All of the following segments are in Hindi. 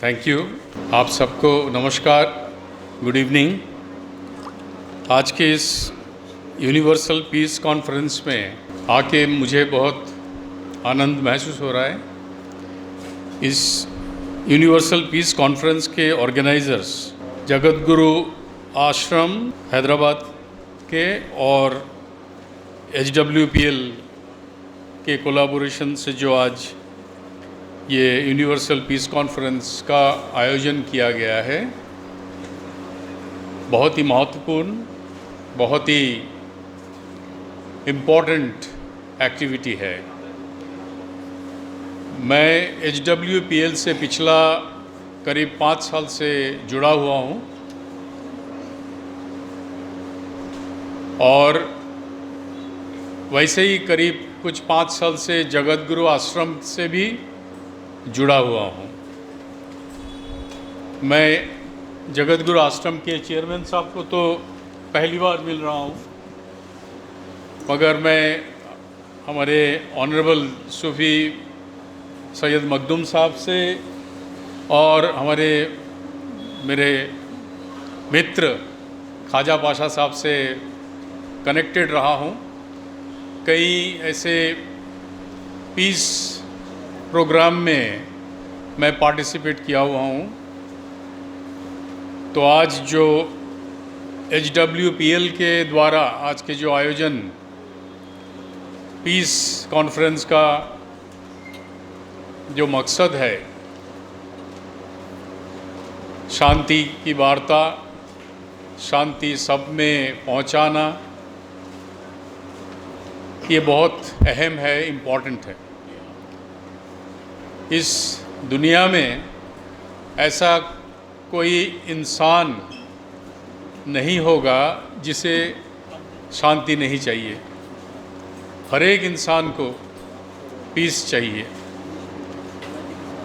Thank you. आप सबको नमस्कार, गुड इवनिंग। आज के इस यूनिवर्सल पीस कॉन्फ्रेंस में आके मुझे बहुत आनंद महसूस हो रहा है। इस यूनिवर्सल पीस कॉन्फ्रेंस के ऑर्गेनाइजर्स जगत गुरु आश्रम हैदराबाद के और HWPL के कोलैबोरेशन से जो आज ये यूनिवर्सल पीस कॉन्फ्रेंस का आयोजन किया गया है, बहुत ही महत्वपूर्ण, बहुत ही इम्पोर्टेंट एक्टिविटी है। मैं HWPL से पिछला करीब 5 साल से जुड़ा हुआ हूँ और वैसे ही करीब कुछ 5 साल से जगत गुरु आश्रम से भी जुड़ा हुआ हूँ। मैं जगत गुरु आश्रम के चेयरमैन साहब को तो पहली बार मिल रहा हूँ, मगर मैं हमारे ऑनरेबल सूफी सैयद मखदूम साहब से और मेरे मित्र ख्वाजा पाशा साहब से कनेक्टेड रहा हूँ। कई ऐसे पीस प्रोग्राम में मैं पार्टिसिपेट किया हुआ हूँ। तो आज जो HWPL के द्वारा आज के जो आयोजन पीस कॉन्फ्रेंस का जो मकसद है, शांति की वार्ता, शांति सब में पहुँचाना, ये बहुत अहम है, इम्पॉर्टेंट है। इस दुनिया में ऐसा कोई इंसान नहीं होगा जिसे शांति नहीं चाहिए। हर एक इंसान को पीस चाहिए।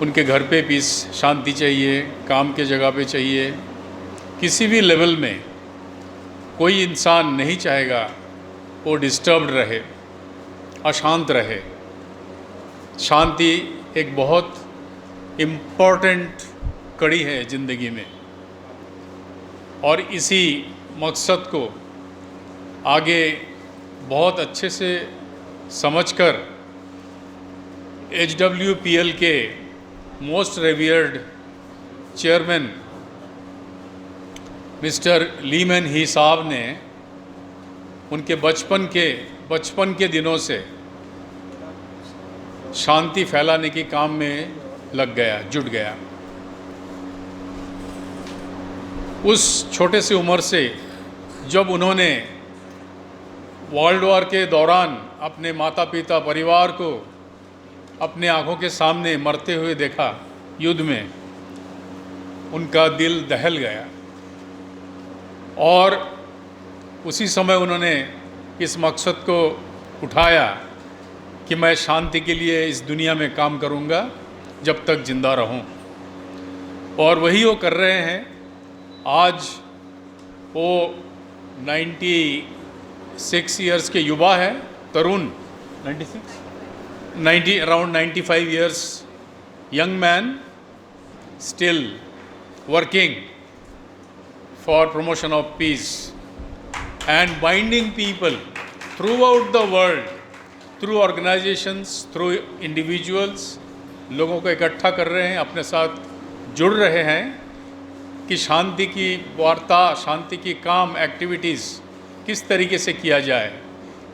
उनके घर पे पीस, शांति चाहिए, काम के जगह पे चाहिए। किसी भी लेवल में कोई इंसान नहीं चाहेगा वो डिस्टर्ब्ड रहे, अशांत रहे। शांति एक बहुत इम्पोर्टेंट कड़ी है ज़िंदगी में और इसी मकसद को आगे बहुत अच्छे से समझकर HWPL के मोस्ट रेवियर्ड चेयरमैन मिस्टर लीमैन ही साहब ने उनके बचपन के दिनों से शांति फैलाने के काम में जुट गया। उस छोटे सी उम्र से जब उन्होंने वर्ल्ड वॉर के दौरान अपने माता पिता परिवार को अपने आँखों के सामने मरते हुए देखा युद्ध में, उनका दिल दहल गया और उसी समय उन्होंने इस मकसद को उठाया कि मैं शांति के लिए इस दुनिया में काम करूंगा जब तक जिंदा रहूं, और वही वो कर रहे हैं। आज वो 96 इयर्स के युवा है, तरुण, 90 around 95 years young man, still working for promotion of peace and binding people through out the world, through organisations, through individuals. लोगों को इकट्ठा कर रहे हैं, अपने साथ जुड़ रहे हैं कि शांति की वार्ता, शांति की काम, एक्टिविटीज़ किस तरीके से किया जाए,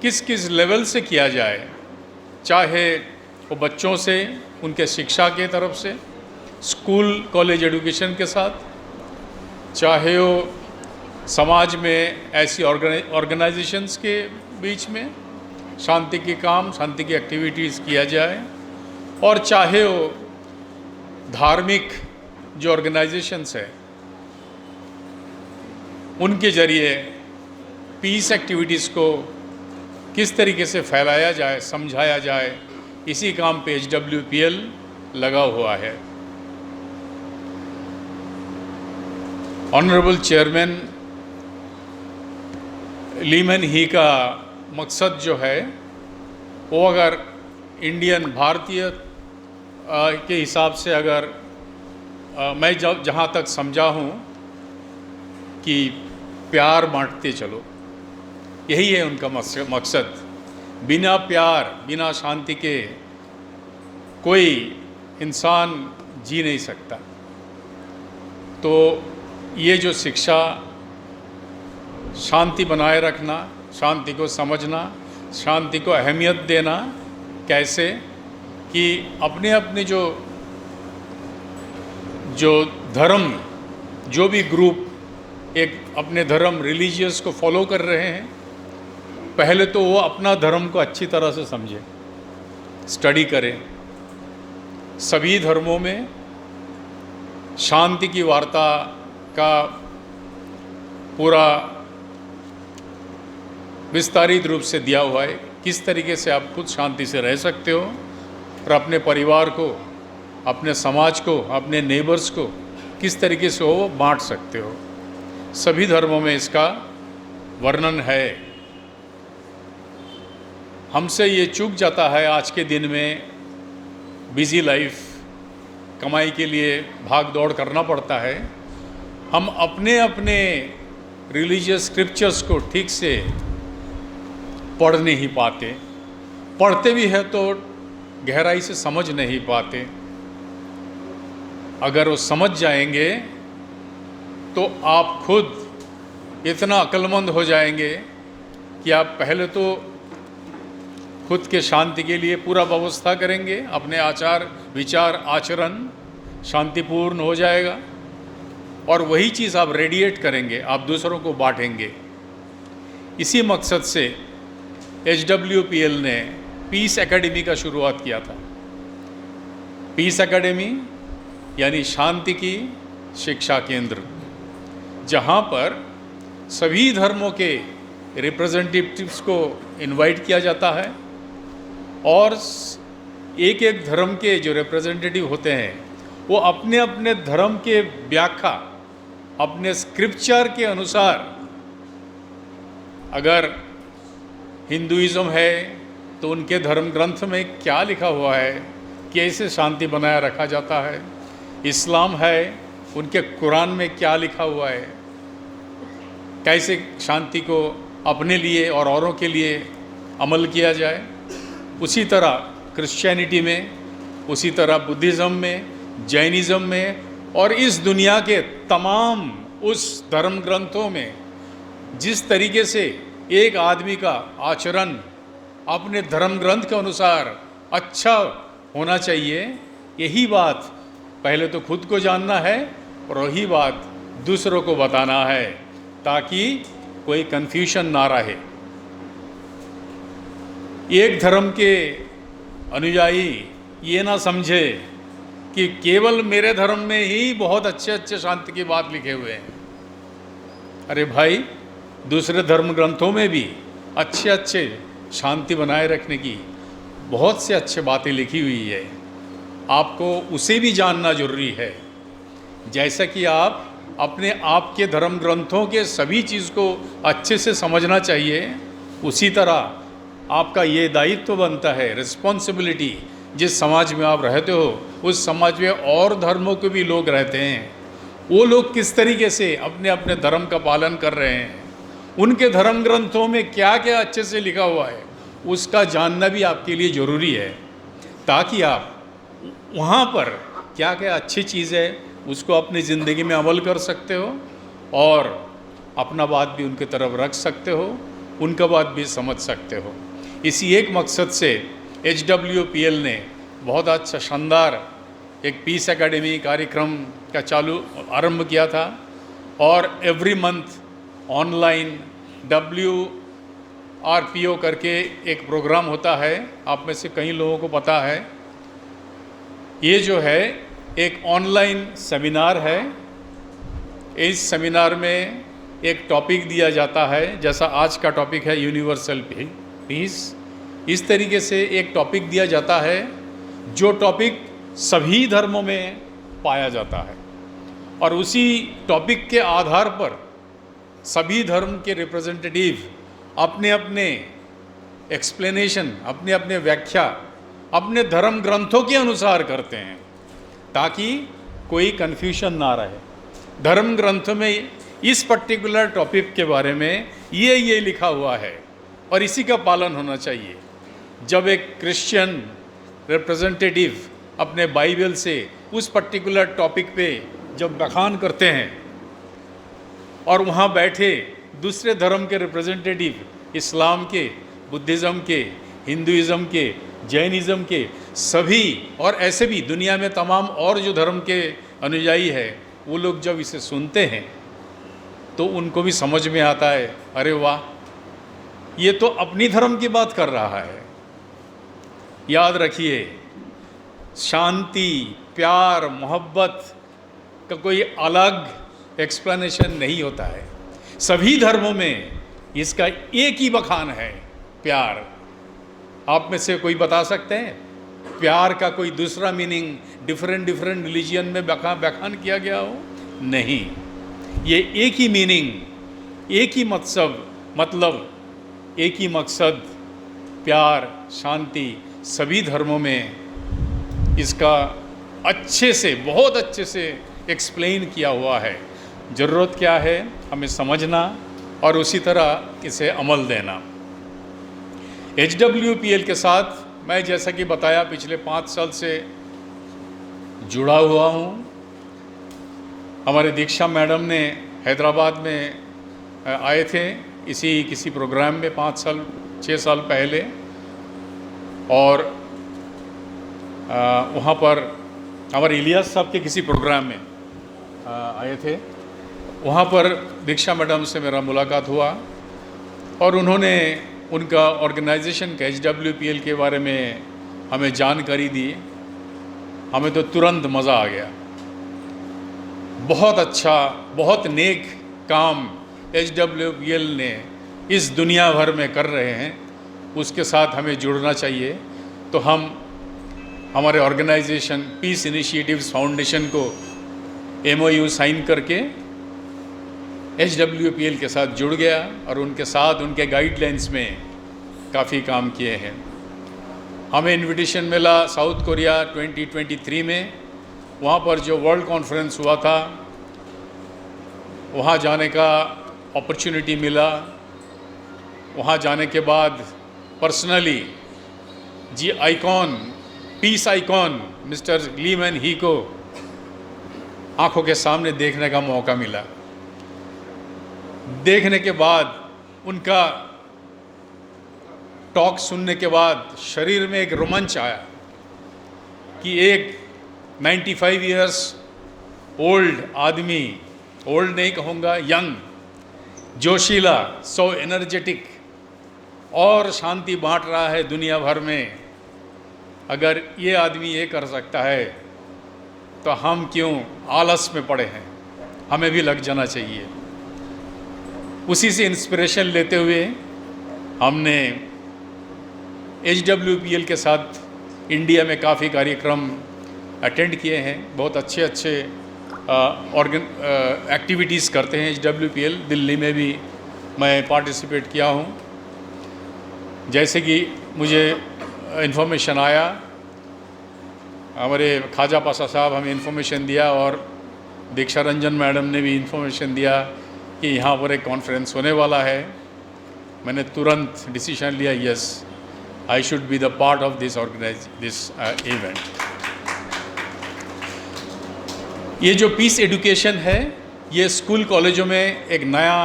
किस किस लेवल से किया जाए, चाहे वो बच्चों से, उनके शिक्षा के तरफ से, स्कूल कॉलेज एजुकेशन के साथ, चाहे वो समाज में ऐसी ऑर्गेनाइजेशंस के बीच में शांति की काम, शांति की एक्टिविटीज़ किया जाए, और चाहे वो धार्मिक जो ऑर्गेनाइजेशंस है उनके ज़रिए पीस एक्टिविटीज़ को किस तरीके से फैलाया जाए, समझाया जाए, इसी काम पे HWPL लगा हुआ है। ऑनरेबल चेयरमैन लीमैन ही का मकसद जो है वो अगर भारतीय के हिसाब से अगर मैं जहाँ तक समझा हूँ कि प्यार बांटते चलो, यही है उनका मकसद। बिना प्यार, बिना शांति के कोई इंसान जी नहीं सकता। तो ये जो शिक्षा, शांति बनाए रखना, शांति को समझना, शांति को अहमियत देना, कैसे कि अपने अपने जो धर्म, जो भी ग्रुप एक अपने धर्म रिलीजियस को फॉलो कर रहे हैं, पहले तो वो अपना धर्म को अच्छी तरह से समझे, स्टडी करें। सभी धर्मों में शांति की वार्ता का पूरा विस्तारित रूप से दिया हुआ है, किस तरीके से आप खुद शांति से रह सकते हो और अपने परिवार को, अपने समाज को, अपने नेबर्स को किस तरीके से वो बांट सकते हो। सभी धर्मों में इसका वर्णन है। हमसे ये चूक जाता है आज के दिन में, बिजी लाइफ, कमाई के लिए भाग दौड़ करना पड़ता है। हम अपने अपने रिलीजियस स्क्रिप्चर्स को ठीक से पढ़ नहीं पाते, पढ़ते भी है तो गहराई से समझ नहीं पाते। अगर वो समझ जाएंगे तो आप खुद इतना अक्लमंद हो जाएंगे कि आप पहले तो खुद के शांति के लिए पूरा व्यवस्था करेंगे, अपने आचार विचार आचरण शांतिपूर्ण हो जाएगा और वही चीज़ आप रेडिएट करेंगे, आप दूसरों को बांटेंगे। इसी मकसद से HWPL ने पीस एकेडमी का शुरुआत किया था। पीस एकेडमी यानी शांति की शिक्षा केंद्र, जहाँ पर सभी धर्मों के रिप्रेजेंटेटिव्स को इनवाइट किया जाता है और एक एक धर्म के जो रिप्रेजेंटेटिव होते हैं वो अपने अपने धर्म के व्याख्या अपने स्क्रिप्चर के अनुसार, अगर हिंदुइज्म है तो उनके धर्म ग्रंथ में क्या लिखा हुआ है, कैसे शांति बनाए रखा जाता है। इस्लाम है, उनके कुरान में क्या लिखा हुआ है, कैसे शांति को अपने लिए और औरों के लिए अमल किया जाए। उसी तरह क्रिश्चियनिटी में, उसी तरह बुद्धिज़्म में, जैनिज़्म में और इस दुनिया के तमाम उस धर्म ग्रंथों में जिस तरीके से एक आदमी का आचरण अपने धर्म ग्रंथ के अनुसार अच्छा होना चाहिए, यही बात पहले तो खुद को जानना है और वही बात दूसरों को बताना है ताकि कोई कन्फ्यूजन ना रहे। एक धर्म के अनुयायी ये ना समझे कि केवल मेरे धर्म में ही बहुत अच्छे अच्छे शांति की बात लिखे हुए हैं। अरे भाई, दूसरे धर्म ग्रंथों में भी अच्छे अच्छे शांति बनाए रखने की बहुत से अच्छे बातें लिखी हुई है, आपको उसे भी जानना जरूरी है। जैसा कि आप अपने आपके धर्म ग्रंथों के सभी चीज़ को अच्छे से समझना चाहिए, उसी तरह आपका ये दायित्व बनता है, रिस्पॉन्सिबिलिटी, जिस समाज में आप रहते हो उस समाज में और धर्मों के भी लोग रहते हैं, वो लोग किस तरीके से अपने अपने धर्म का पालन कर रहे हैं, उनके धर्म ग्रंथों में क्या क्या अच्छे से लिखा हुआ है, उसका जानना भी आपके लिए ज़रूरी है, ताकि आप वहाँ पर क्या क्या अच्छी चीज़ है उसको अपनी ज़िंदगी में अमल कर सकते हो और अपना बात भी उनके तरफ रख सकते हो, उनका बात भी समझ सकते हो। इसी एक मकसद से HWPL ने बहुत अच्छा शानदार एक पीस एकेडमी कार्यक्रम का आरंभ किया था और एवरी मंथ ऑनलाइन WRPO करके एक प्रोग्राम होता है, आप में से कई लोगों को पता है। ये जो है एक ऑनलाइन सेमिनार है। इस सेमिनार में एक टॉपिक दिया जाता है, जैसा आज का टॉपिक है यूनिवर्सल पीस। इस तरीके से एक टॉपिक दिया जाता है जो टॉपिक सभी धर्मों में पाया जाता है और उसी टॉपिक के आधार पर सभी धर्म के रिप्रेजेंटेटिव अपने अपने एक्सप्लेनेशन, अपने अपने व्याख्या अपने धर्म ग्रंथों के अनुसार करते हैं, ताकि कोई कन्फ्यूजन ना रहे। धर्म ग्रंथ में इस पर्टिकुलर टॉपिक के बारे में ये लिखा हुआ है और इसी का पालन होना चाहिए। जब एक क्रिश्चियन रिप्रेजेंटेटिव अपने बाइबल से उस पर्टिकुलर टॉपिक पे जब बखान करते हैं और वहाँ बैठे दूसरे धर्म के रिप्रेजेंटेटिव, इस्लाम के, बुद्धिज़्म के, हिंदुइज़्म के, जैनिज़्म के सभी, और ऐसे भी दुनिया में तमाम और जो धर्म के अनुयायी है, वो लोग जब इसे सुनते हैं तो उनको भी समझ में आता है, अरे वाह, ये तो अपनी धर्म की बात कर रहा है। याद रखिए, शांति, प्यार, मोहब्बत का कोई अलग एक्सप्लेनेशन नहीं होता है। सभी धर्मों में इसका एक ही बखान है, प्यार। आप में से कोई बता सकते हैं प्यार का कोई दूसरा मीनिंग डिफरेंट रिलीजियन में बखान किया गया हो? नहीं, ये एक ही मीनिंग, एक ही मतलब एक ही मकसद, प्यार, शांति, सभी धर्मों में इसका अच्छे से, बहुत अच्छे से एक्सप्लेन किया हुआ है। ज़रूरत क्या है? हमें समझना और उसी तरह इसे अमल देना। HWPL के साथ मैं जैसा कि बताया पिछले 5 साल से जुड़ा हुआ हूँ। हमारे दीक्षा मैडम ने हैदराबाद में आए थे इसी किसी प्रोग्राम में 6 साल पहले, और वहाँ पर हमारे इलियास साहब के किसी प्रोग्राम में आए थे। वहाँ पर दीक्षा मैडम से मेरा मुलाकात हुआ और उन्होंने उनका ऑर्गेनाइजेशन का HWPL के बारे में हमें जानकारी दी। हमें तो तुरंत मज़ा आ गया। बहुत अच्छा, बहुत नेक काम HWPL ने इस दुनिया भर में कर रहे हैं, उसके साथ हमें जुड़ना चाहिए। तो हम हमारे ऑर्गेनाइजेशन पीस इनिशिएटिव्स फाउंडेशन को MOU साइन करके HWPL के साथ जुड़ गया और उनके साथ उनके गाइडलाइंस में काफ़ी काम किए हैं। हमें इनविटेशन मिला साउथ कोरिया 2023 में, वहाँ पर जो वर्ल्ड कॉन्फ्रेंस हुआ था वहाँ जाने का अपॉर्चुनिटी मिला। वहाँ जाने के बाद पर्सनली पीस आइकॉन मिस्टर ली मैन ही को आंखों के सामने देखने का मौका मिला। देखने के बाद, उनका टॉक सुनने के बाद शरीर में एक रोमांच आया कि एक 95 इयर्स ओल्ड आदमी, ओल्ड नहीं कहूँगा, यंग, जोशीला, सो एनर्जेटिक और शांति बांट रहा है दुनिया भर में। अगर ये आदमी ये कर सकता है तो हम क्यों आलस में पड़े हैं? हमें भी लग जाना चाहिए। उसी से इंस्पिरेशन लेते हुए हमने HWPL के साथ इंडिया में काफ़ी कार्यक्रम अटेंड किए हैं। बहुत अच्छे एक्टिविटीज़ करते हैं HWPL। दिल्ली में भी मैं पार्टिसिपेट किया हूँ। जैसे कि मुझे इन्फॉर्मेशन आया, हमारे ख्वाजा पाशा साहब हमें इन्फॉर्मेशन दिया और दीक्षा रंजन मैडम ने भी इन्फॉर्मेशन दिया कि यहाँ पर एक कॉन्फ्रेंस होने वाला है। मैंने तुरंत डिसीजन लिया, yes, I should be the part of this event. ये जो पीस एजुकेशन है, ये स्कूल कॉलेजों में एक नया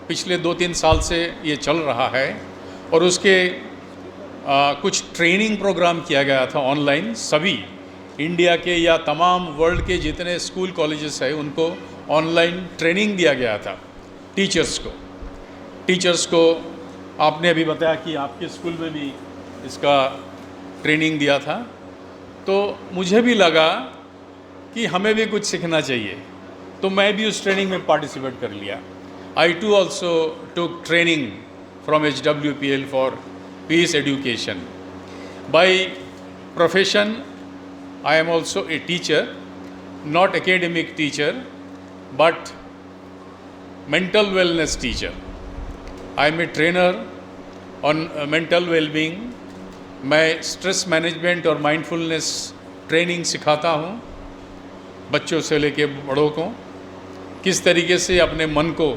पिछले 2-3 साल से ये चल रहा है और उसके कुछ ट्रेनिंग प्रोग्राम किया गया था ऑनलाइन। सभी इंडिया के या तमाम वर्ल्ड के जितने स्कूल कॉलेजेस हैं उनको ऑनलाइन ट्रेनिंग दिया गया था। टीचर्स को आपने अभी बताया कि आपके स्कूल में भी इसका ट्रेनिंग दिया था, तो मुझे भी लगा कि हमें भी कुछ सीखना चाहिए, तो मैं भी उस ट्रेनिंग में पार्टिसिपेट कर लिया। I too also took training from HWPL for peace education. By profession I am also a teacher, not academic teacher, but mental wellness teacher. I am a trainer on mental well-being. मैं स्ट्रेस मैनेजमेंट और माइंडफुलनेस ट्रेनिंग सिखाता हूँ बच्चों से लेके बड़ों को किस तरीके से अपने मन को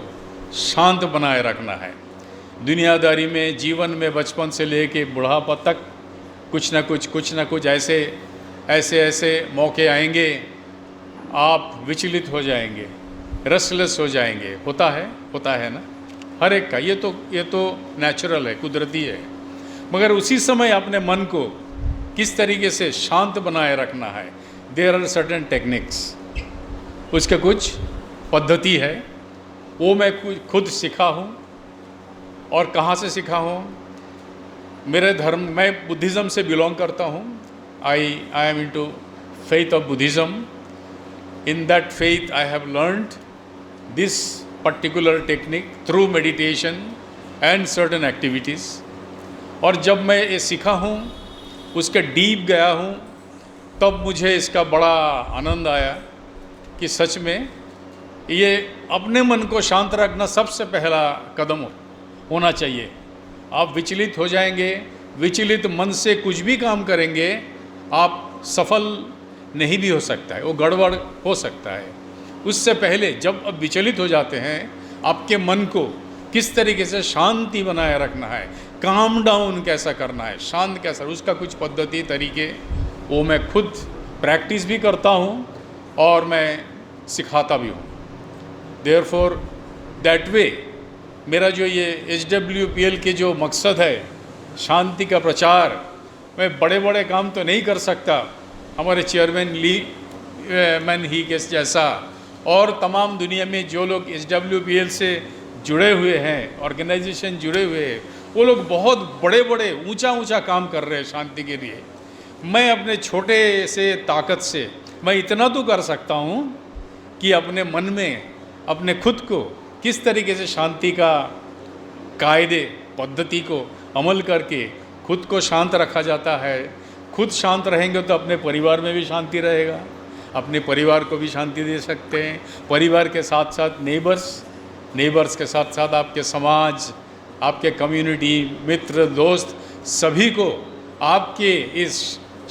शांत बनाए रखना है। दुनियादारी में, जीवन में बचपन से लेके बुढ़ापा तक कुछ ना कुछ ऐसे मौके आएंगे, आप विचलित हो जाएंगे, रेस्टलेस हो जाएंगे। होता है ना हर एक का, ये तो नेचुरल है, कुदरती है। मगर उसी समय अपने मन को किस तरीके से शांत बनाए रखना है, देयर आर सर्टेन टेक्निक्स, उसका कुछ पद्धति है। वो मैं खुद सीखा हूँ। और कहाँ से सीखा हूँ? मेरे धर्म, मैं बुद्धिज़्म से बिलोंग करता हूँ। I am into faith of Buddhism. In that faith I have learned this particular technique through meditation and certain activities. और जब मैं ये सीखा हूँ, उसके डीप गया हूँ, तब मुझे इसका बड़ा आनंद आया कि सच में ये अपने मन को शांत रखना सबसे पहला कदम होना चाहिए। आप विचलित हो जाएंगे, विचलित मन से कुछ भी काम करेंगे, आप सफल नहीं भी हो सकता है, वो गड़बड़ हो सकता है। उससे पहले जब आप विचलित हो जाते हैं, आपके मन को किस तरीके से शांति बनाए रखना है, काम डाउन कैसा करना है, शांत कैसा, उसका कुछ पद्धति तरीके वो मैं खुद प्रैक्टिस भी करता हूँ और मैं सिखाता भी हूँ। देयरफॉर दैट वे मेरा जो ये HWPL के जो मकसद है, शांति का प्रचार, मैं बड़े बड़े काम तो नहीं कर सकता, हमारे चेयरमैन ली मैन ही के जैसा और तमाम दुनिया में जो लोग HWPL से जुड़े हुए हैं, ऑर्गेनाइजेशन जुड़े हुए हैं, वो लोग बहुत बड़े बड़े ऊंचा काम कर रहे हैं शांति के लिए। मैं अपने छोटे से ताकत से मैं इतना तो कर सकता हूँ कि अपने मन में अपने खुद को किस तरीके से शांति का कायदे पद्धति को अमल करके खुद को शांत रखा जाता है। खुद शांत रहेंगे तो अपने परिवार में भी शांति रहेगा, अपने परिवार को भी शांति दे सकते हैं। परिवार के साथ साथ नेबर्स के साथ साथ आपके समाज, आपके कम्युनिटी, मित्र, दोस्त, सभी को आपके इस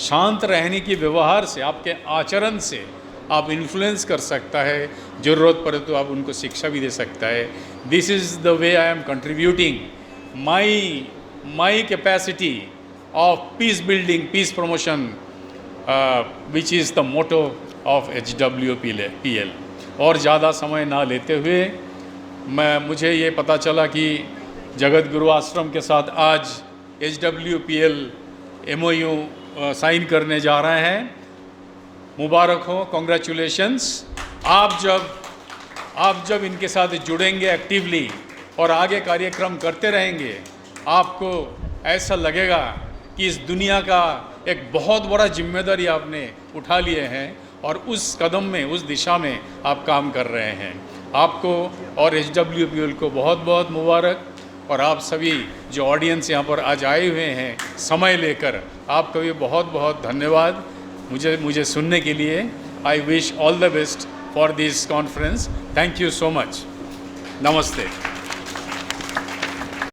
शांत रहने की व्यवहार से, आपके आचरण से आप इन्फ्लुएंस कर सकता है। ज़रूरत पड़े तो आप उनको शिक्षा भी दे सकता है। This is the way I am contributing my capacity of peace building, peace promotion, which is the motto of HWPL। और ज़्यादा समय ना लेते हुए मुझे ये पता चला कि जगत गुरु आश्रम के साथ आज HWPL MOU साइन करने जा रहे हैं। मुबारक हो, कॉन्ग्रेचुलेशंस। आप जब इनके साथ जुड़ेंगे एक्टिवली और आगे कार्यक्रम करते रहेंगे, आपको ऐसा लगेगा कि इस दुनिया का एक बहुत बड़ा जिम्मेदारी आपने उठा लिए हैं और उस कदम में, उस दिशा में आप काम कर रहे हैं। आपको और HWPL को बहुत बहुत मुबारक। और आप सभी जो ऑडियंस यहाँ पर आज आए हुए हैं समय लेकर, आपका भी बहुत बहुत धन्यवाद मुझे सुनने के लिए। I wish all the best for this conference. Thank you so much. नमस्ते।